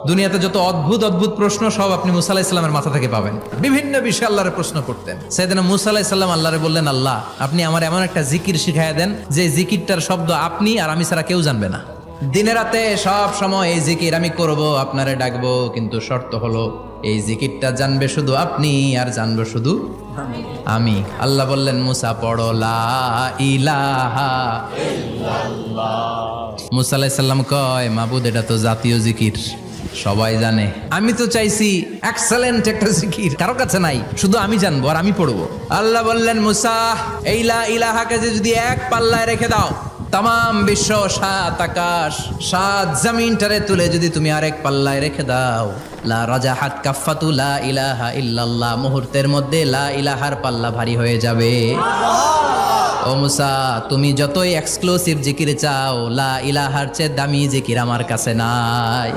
দুনিয়াতে যত অদ্ভুত অদ্ভুত প্রশ্ন সব আপনি মুসা আলাইহিস সালামের মাথা থেকে পাবেন। বিভিন্ন বিষয়ে আল্লাহরে প্রশ্ন করতেন। সাইয়েদনা মুসা আলাইহিস সালাম আল্লাহরে বললেন, আল্লাহ আপনি আমার এমন একটা জিকির শিখাইয়া দেন যে জিকিরটার শব্দ আপনি আর আমি ছাড়া কেউ জানবে না। দিনে রাতে সব সময় এই জিকির আমি করব, আপনারে ডাকবো, কিন্তু শর্ত হলো এই জিকিরটা জানবে শুধু আপনি আর জানবো শুধু আমি। আল্লাহ বললেন, মুসা পড়ো লা ইলাহা ইল্লাল্লাহ। মুসা আলাইহিস সালাম কয়, মাবুদ এটা তো জাতীয় জিকির, সবাই জানে। আমি তো চাইছি এক্সেলেন্ট একটা জিকির, কারো কাছে নাই, শুধু আমি জানবো আর আমি পড়বো। আল্লাহ বললেন, মুসা এই লা ইলাহাকে যদি এক পাল্লায় রেখে দাও, তাম বিশ্ব, 7 আকাশ 7 জমিনটারে তুলে যদি তুমি আরেক পাল্লায় রেখে দাও, লা রাজাহাত কাফাতু লা ইলাহা ইল্লাল্লাহ, মুহূর্তের মধ্যে লা ইলাহার পাল্লা ভারী হয়ে যাবে। ও মুসা, তুমি যতই এক্সক্লুসিভ জিকির চাও, লা ইলাহার চেয়ে দামি জিকির আমার কাছে নাই।